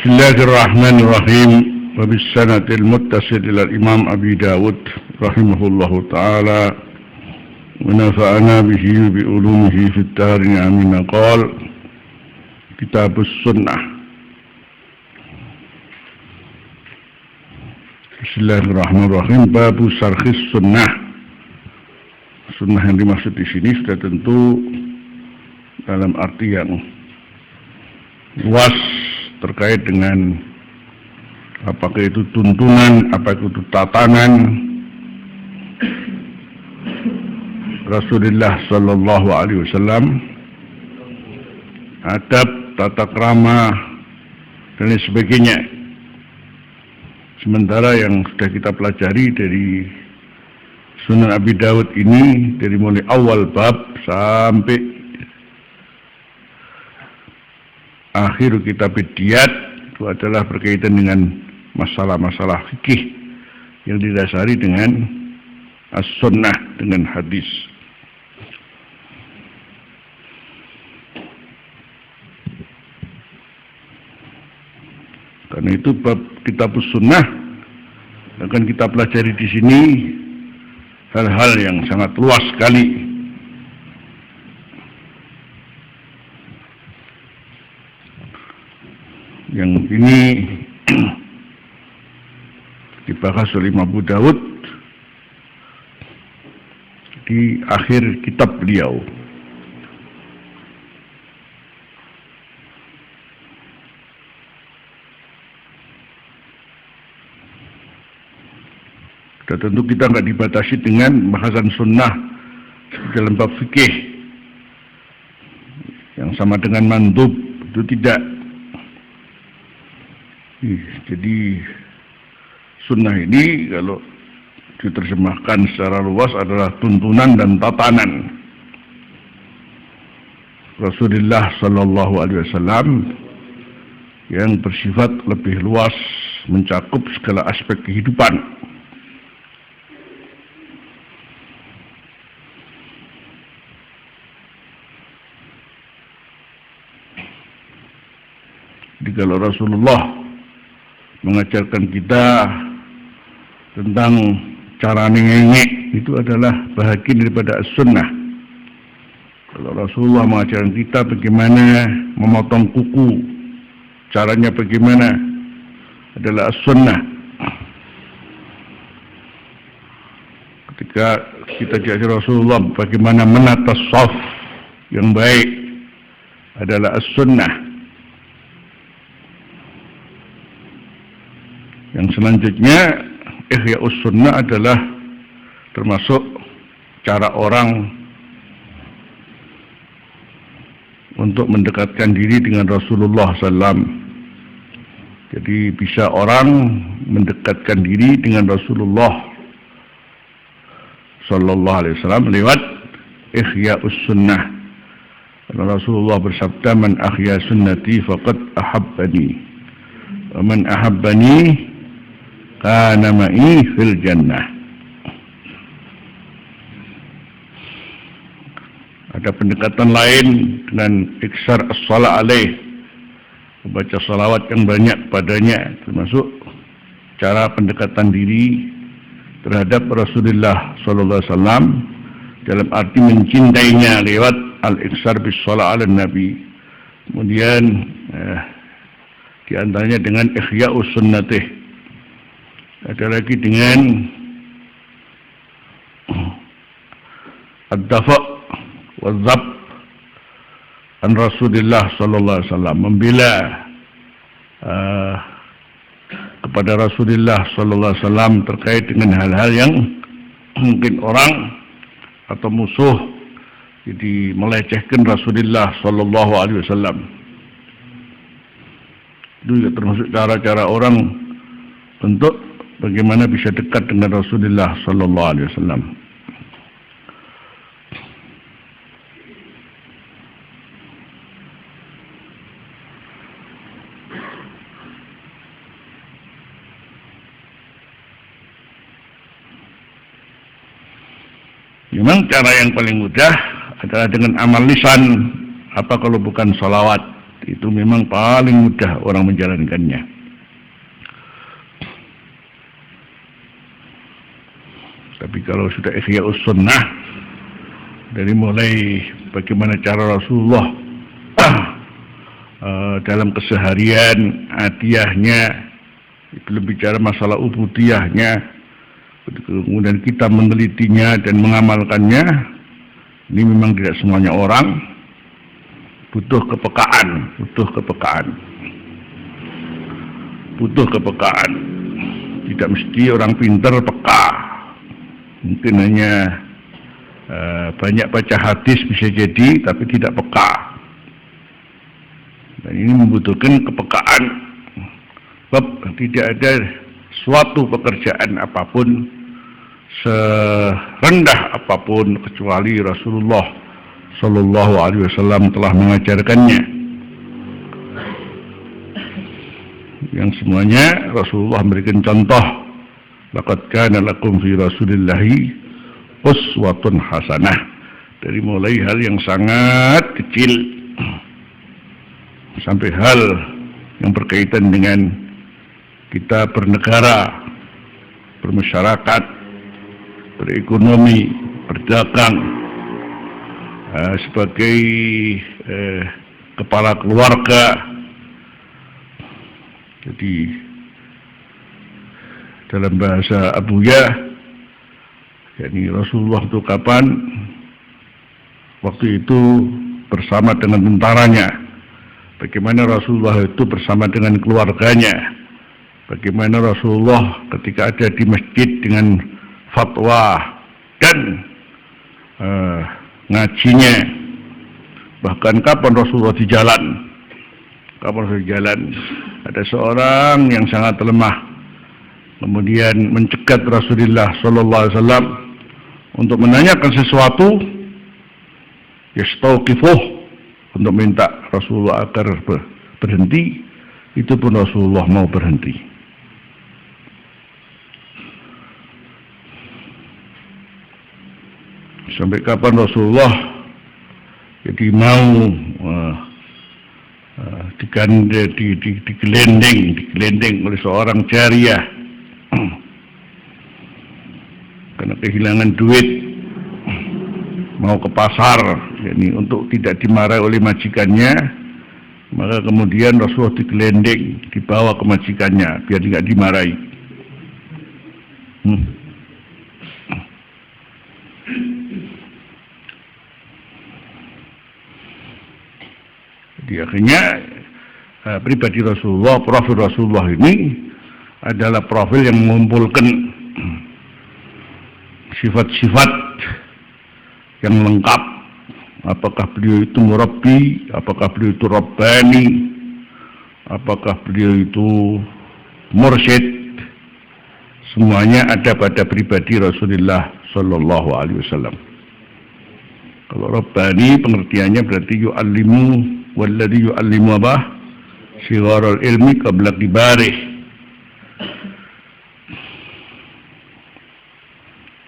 Bismillahirrahmanirrahim. Wa bis-sanadil muttasil ila Imam Abi Dawud rahimahullahu taala wa nafa'ana bihi bi ulumihi fid darin amin. Qala Kitabus Sunnah. Bismillahirrahmanirrahim. Babu sarkhis sunnah. Sunnah yang dimaksud di sini sudah tentu dalam arti yang luas terkait dengan apakah itu tuntunan, apakah itu tatanan Rasulullah Sallallahu Alaihi Wasallam, adab, tata krama dan lain sebagainya. Sementara yang sudah kita pelajari dari Sunan Abi Dawud ini dari mulai awal bab sampai akhir kitab Diyat itu adalah berkaitan dengan masalah-masalah fikih yang didasari dengan as-sunnah, dengan hadis. Karena itu bab kitab sunnah akan kita pelajari di sini hal-hal yang sangat luas sekali. Yang ini dibahas oleh Imam Abu Dawud di akhir kitab beliau. Dan tentu kita nggak dibatasi dengan bahasan sunnah dalam bab fikih yang sama dengan mandub, itu tidak. Jadi sunnah ini kalau diterjemahkan secara luas adalah tuntunan dan tatanan Rasulullah Sallallahu Alaihi Wasallam yang bersifat lebih luas, mencakup segala aspek kehidupan. Jadi kalau Rasulullah mengajarkan kita tentang cara ngengek, itu adalah bahagian daripada as-sunnah. Kalau Rasulullah mengajarkan kita bagaimana memotong kuku, caranya bagaimana, adalah as-sunnah. Ketika kita diajar Rasulullah bagaimana menata shaf yang baik, adalah as-sunnah. Yang selanjutnya, Ihya'us Sunnah adalah termasuk cara orang untuk mendekatkan diri dengan Rasulullah SAW. Jadi bisa orang mendekatkan diri dengan Rasulullah Sallallahu Alaihi Wasallam lewat Ihya'us Sunnah. Karena Rasulullah bersabda, "Man ahya sunnati faqad ahabbani, wa man ahabbani kana ma'i fil jannah." Ada pendekatan lain dengan iksar as-salat alaih, membaca salawat yang banyak padanya, termasuk cara pendekatan diri terhadap Rasulullah Sallallahu Alaihi Wasallam dalam arti mencintainya lewat al-iksar bis-salat ala nabi. Kemudian diantaranya dengan ihya'us sunnatih. Ada lagi dengan ad-dafa' wa-dzab an Rasulullah Sallallahu Alaihi Wasallam, membela kepada Rasulullah Sallallahu Alaihi Wasallam terkait dengan hal-hal yang mungkin orang atau musuh jadi melecehkan Rasulullah Sallallahu Alaihi Wasallam. Itu juga termasuk cara-cara orang untuk bagaimana bisa dekat dengan Rasulullah Sallallahu Alaihi Wasallam. Memang cara yang paling mudah adalah dengan amal lisan. Apa kalau bukan sholawat? itu memang paling mudah orang menjalankannya. Tapi kalau sudah Ihya'us Sunnah, dari mulai bagaimana cara Rasulullah dalam keseharian, adiyahnya, belum bicara masalah ubudiyahnya, kemudian kita menelitinya dan mengamalkannya, ini memang tidak semuanya orang, butuh kepekaan. Tidak mesti orang pintar peka. Mungkin hanya banyak baca hadis bisa jadi, tapi tidak peka. Dan ini membutuhkan kepekaan. Sebab tidak ada suatu pekerjaan apapun, serendah apapun, kecuali Rasulullah Sallallahu Alaihi Wasallam telah mengajarkannya. Yang semuanya Rasulullah memberikan contoh. Laqad kana lakum fi Rasulillahi uswatun hasanah. Dari mulai hal yang sangat kecil sampai hal yang berkaitan dengan kita bernegara, bermasyarakat, berekonomi, berdagang, sebagai kepala keluarga. Jadi dalam bahasa Abuyah, yakni Rasulullah itu kapan? Waktu itu bersama dengan tentaranya. Bagaimana Rasulullah itu bersama dengan keluarganya. Bagaimana Rasulullah ketika ada di masjid dengan fatwa dan ngajinya. Bahkan kapan Rasulullah di jalan. Ada seorang yang sangat lemah, kemudian mencegat Rasulullah Sallallahu Alaihi Wasallam untuk menanyakan sesuatu, yastauqifuh, untuk minta Rasulullah agar berhenti. Itu pun Rasulullah mau berhenti. Sampai kapan Rasulullah jadi mau digelendeng oleh seorang jariyah karena kehilangan duit, mau ke pasar, yakni untuk tidak dimarahi oleh majikannya, maka kemudian Rasulullah digelendeng, dibawa ke majikannya biar tidak dimarahi. Jadi akhirnya pribadi Rasulullah, profil Rasulullah ini adalah profil yang mengumpulkan sifat-sifat yang lengkap. Apakah beliau itu murabbi, apakah beliau itu rabbani, apakah beliau itu mursyid, semuanya ada pada pribadi Rasulullah Sallallahu Alaihi Wasallam. Kalau rabbani pengertiannya berarti yu'allimu, walladhi yu'allimu apa? Sigharul ilmi qabla kibarih.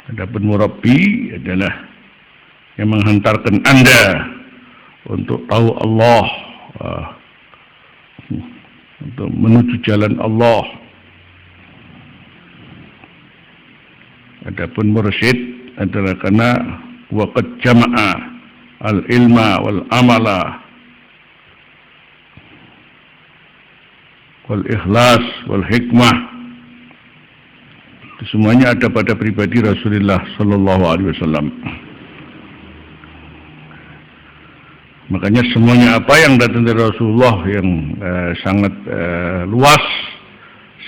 Adapun murabbi adalah yang menghantarkan Anda untuk tahu Allah, untuk menuju jalan Allah. Adapun mursyid adalah karena waqad jama'a al-ilma wal amala wal ikhlas wal hikmah. Semuanya ada pada pribadi Rasulullah Sallallahu Alaihi Wasallam. Makanya semuanya apa yang datang dari Rasulullah yang sangat luas,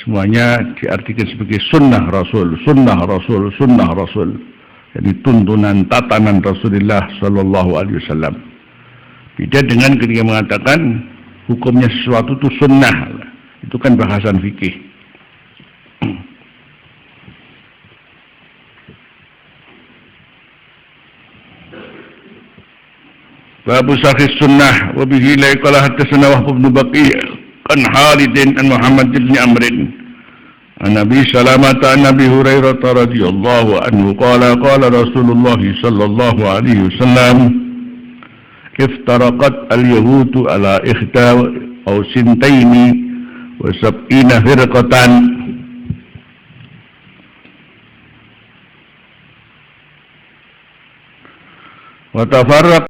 semuanya diartikan sebagai sunnah Rasul. Jadi tuntunan tatanan Rasulullah Sallallahu Alaihi Wasallam. Beda dengan ketika mengatakan hukumnya sesuatu itu sunnah, itu kan bahasan fikih. Babu Sahih Sunnah wa bihi la qala hadatsana Wahb bin Baqi' an Halid an Muhammad bin Amr an Nabi Salamah an Nabi Hurairah radhiyallahu anhu qala qala Rasulullah sallallahu alaihi wasallam iftaraqat al-yahudu ala ikhda aw sintaini wa sab'ina firqatan wa tafarraq